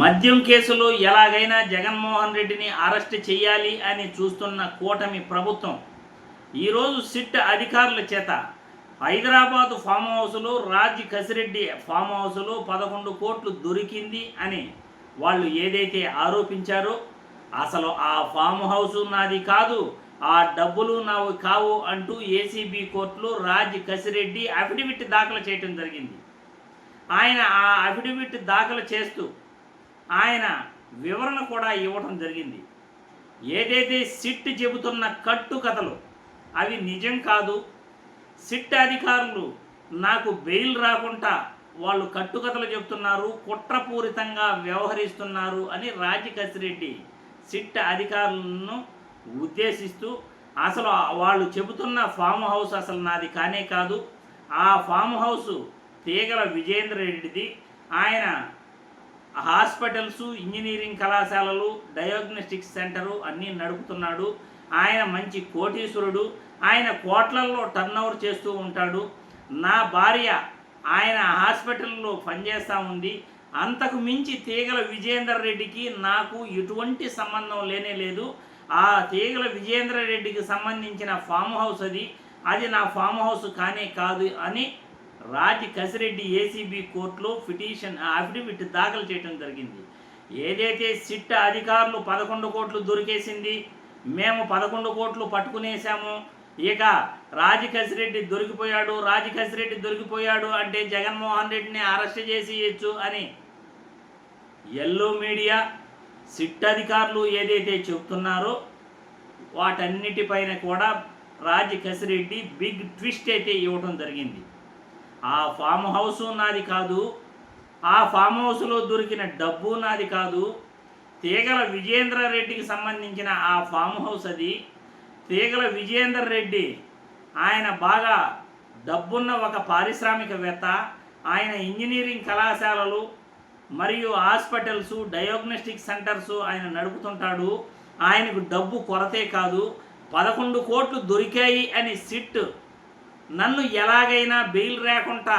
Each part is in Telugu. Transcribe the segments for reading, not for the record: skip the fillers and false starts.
మద్యం కేసులో ఎలాగైనా జగన్మోహన్ రెడ్డిని అరెస్ట్ చేయాలి అని చూస్తున్న కూటమి ప్రభుత్వం ఈరోజు సిట్ అధికారుల చేత హైదరాబాదు ఫామ్ హౌస్లో రాజ్ కసిరెడ్డి ఫామ్ హౌస్లో 11 కోట్లు దొరికింది అని వాళ్ళు ఏదైతే ఆరోపించారో అసలు ఆ ఫామ్ హౌస్ నాది కాదు, ఆ డబ్బులు నావి కావు అంటూ ఏసీబీ కోర్టులో రాజ్ కసిరెడ్డి అఫిడవిట్ దాఖలు చేయడం జరిగింది. ఆయన ఆ అఫిడవిట్ దాఖలు చేస్తూ ఆయన వివరణ కూడా ఇవ్వడం జరిగింది. ఏదైతే సిట్ చెబుతున్న కట్టుకథలు అవి నిజం కాదు, సిట్ అధికారులు నాకు బెయిల్ రాకుండా వాళ్ళు కట్టుకథలు చెబుతున్నారు, కుట్రపూరితంగా వ్యవహరిస్తున్నారు అని రాజకసిరెడ్డి సిట్ అధికారులను ఉద్దేశిస్తూ అసలు వాళ్ళు చెబుతున్న ఫామ్ హౌస్ అసలు నాది కానే కాదు, ఆ ఫామ్ హౌస్ తీగల విజయేంద్ర రెడ్డిది, ఆయన హాస్పిటల్స్, ఇంజనీరింగ్ కళాశాలలు, డయాగ్నోస్టిక్స్ సెంటరు అన్నీ నడుపుతున్నాడు, ఆయన మంచి కోటీశ్వరుడు, ఆయన కోట్లల్లో టర్నోవర్ చేస్తూ ఉంటాడు, నా భార్య ఆయన హాస్పిటల్లో పనిచేస్తూ ఉంది, అంతకు మించి తీగల విజయేందర్ రెడ్డికి నాకు ఎటువంటి సంబంధం లేనే లేదు, ఆ తీగల విజయేంద్ర రెడ్డికి సంబంధించిన ఫామ్ హౌస్ అది నా ఫామ్ హౌస్ కానే కాదు అని రాజ్ కసిరెడ్డి ఏసీబీ కోర్టులో అఫిడవిట్ దాఖలు చేయడం జరిగింది. ఏదైతే సిట్ అధికారులు 11 కోట్లు దొరికేసింది, మేము 11 కోట్లు పట్టుకునేసాము, ఇక రాజ్ కసిరెడ్డి దొరికిపోయాడు అంటే జగన్మోహన్ రెడ్డిని అరెస్ట్ చేసేయచ్చు అని ఎల్లో మీడియా సిట్ అధికారులు ఏదైతే చెబుతున్నారో వాటన్నిటిపైన కూడా రాజ్ కసిరెడ్డి బిగ్ ట్విస్ట్ అయితే ఇవ్వడం జరిగింది. ఆ ఫామ్ హౌస్ నాది కాదు, ఆ ఫామ్ హౌస్లో దొరికిన డబ్బు నాది కాదు, తీగల విజయేంద్ర రెడ్డికి సంబంధించిన ఆ ఫామ్ హౌస్ అది, తీగల విజయేందర్ రెడ్డి ఆయన బాగా డబ్బున్న ఒక పారిశ్రామికవేత్త, ఆయన ఇంజనీరింగ్ కళాశాలలు మరియు హాస్పిటల్స్, డయాగ్నోస్టిక్ సెంటర్స్ ఆయన నడుపుతుంటాడు, ఆయనకు డబ్బు కొరతే కాదు, 11 కోట్లు దొరికాయి అని సిట్ నన్ను ఎలాగైనా బెయిల్ రాకుండా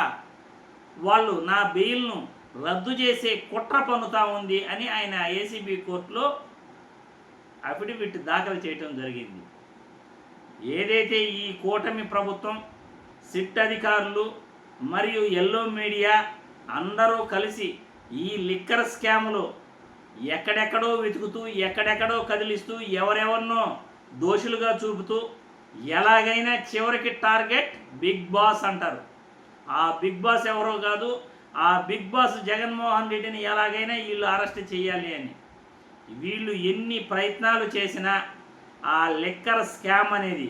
వాళ్ళు నా బెయిల్ను రద్దు చేసే కుట్ర పన్నుతా ఉంది అని ఆయన ఏసీబీ కోర్టులో అఫిడవిట్ దాఖలు చేయడం జరిగింది. ఏదైతే ఈ కూటమి ప్రభుత్వం, సిట్ అధికారులు మరియు ఎల్లో మీడియా అందరూ కలిసి ఈ లిక్కర్ స్కామ్లో ఎక్కడెక్కడో వెతుకుతూ, ఎక్కడెక్కడో కదిలిస్తూ, ఎవరెవరినో దోషులుగా చూపుతూ ఎలాగైనా చివరికి టార్గెట్ బిగ్ బాస్ అంటారు. ఆ బిగ్ బాస్ ఎవరో కాదు, ఆ బిగ్ బాస్ జగన్మోహన్ రెడ్డిని ఎలాగైనా వీళ్ళు అరెస్ట్ చేయాలి అని వీళ్ళు ఎన్ని ప్రయత్నాలు చేసినా ఆ లిక్కర్ స్కామ్ అనేది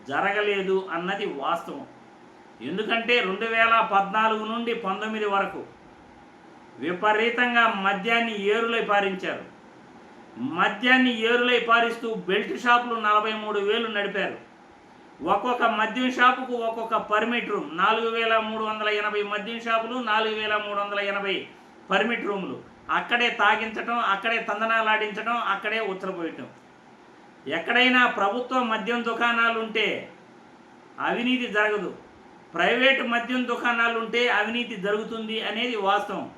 జరగలేదు అన్నది వాస్తవం. ఎందుకంటే 2014 నుండి 19 వరకు విపరీతంగా మద్యాన్ని ఏరులై పారించారు. మద్యాన్ని ఏరులై పారిస్తూ బెల్ట్ షాపులు 43,000 నడిపారు. ఒక్కొక్క మద్యం షాపుకు ఒక్కొక్క పర్మిట్ రూమ్, 4,380 మద్యం షాపులు, 4,380 పర్మిట్ రూములు, అక్కడే తాగించడం, అక్కడే తందనాలాడించడం, అక్కడే ఉత్తరపోయటం. ఎక్కడైనా ప్రభుత్వ మద్యం దుకాణాలు ఉంటే అవినీతి జరగదు, ప్రైవేటు మద్యం దుకాణాలు ఉంటే అవినీతి జరుగుతుంది అనేది వాస్తవం.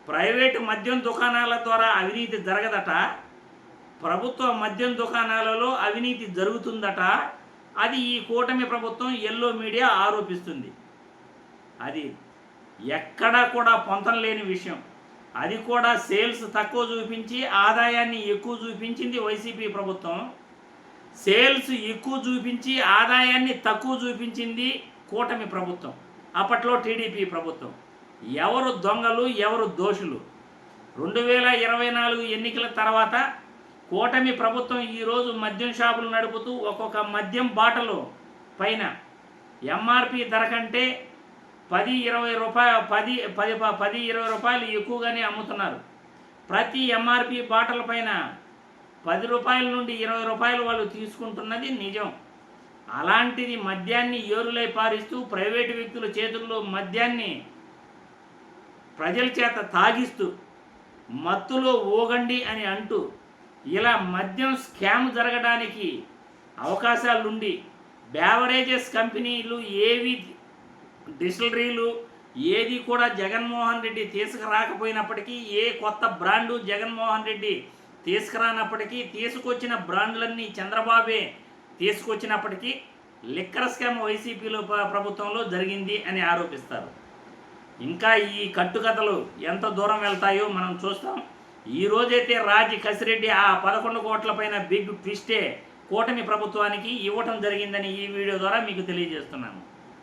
ప్రైవేటు మద్యం దుకాణాల ద్వారా అవినీతి జరగదట, ప్రభుత్వ మద్యం దుకాణాలలో అవినీతి జరుగుతుందట. అది ఈ కూటమి ప్రభుత్వం ఎల్లో మీడియా ఆరోపిస్తుంది. అది ఎక్కడా కూడా పొంతం లేని విషయం. అది కూడా సేల్స్ తక్కువ చూపించి ఆదాయాన్ని ఎక్కువ చూపించింది వైసీపీ ప్రభుత్వం, సేల్స్ ఎక్కువ చూపించి ఆదాయాన్ని తక్కువ చూపించింది కూటమి ప్రభుత్వం, అప్పట్లో టీడీపీ ప్రభుత్వం. ఎవరు దొంగలు, ఎవరు దోషులు? 2024 ఎన్నికల తర్వాత కూటమి ప్రభుత్వం ఈరోజు మద్యం షాపులు నడుపుతూ ఒక్కొక్క మద్యం బాటలు పైన ఎంఆర్పి ధర కంటే 10-20 రూపాయలు ఎక్కువగానే అమ్ముతున్నారు. ప్రతి ఎంఆర్పి బాటల పైన 10 రూపాయల నుండి 20 రూపాయలు వాళ్ళు తీసుకుంటున్నది నిజం. అలాంటిది మద్యాన్ని ఏరులై పారిస్తూ ప్రైవేటు వ్యక్తుల చేతుల్లో మద్యాన్ని ప్రజల చేత తాగిస్తూ మత్తులో ఊగండి అని అంటూ ఇలా మద్యం స్కామ్ జరగడానికి అవకాశాలుండి బేవరేజెస్ కంపెనీలు, ఏవి డిస్టిలరీలు, ఏది కూడా జగన్మోహన్ రెడ్డి తీసుకురాకపోయినప్పటికీ, ఏ కొత్త బ్రాండు జగన్మోహన్ రెడ్డి తీసుకురానప్పటికీ, తీసుకొచ్చిన బ్రాండ్లన్నీ చంద్రబాబే తీసుకొచ్చినప్పటికీ లిక్కర్ స్కామ్ వైసీపీలో ప్రభుత్వంలో జరిగింది అని ఆరోపిస్తారు. ఇంకా ఈ కట్టుకథలు ఎంత దూరం వెళ్తాయో మనం చూస్తాం. ఈరోజైతే రాజీ కసిరెడ్డి ఆ 11 కోట్ల పైన బిగ్ ట్విస్టే కూటమి ప్రభుత్వానికి ఇవ్వటం జరిగిందని ఈ వీడియో ద్వారా మీకు తెలియజేస్తున్నాను.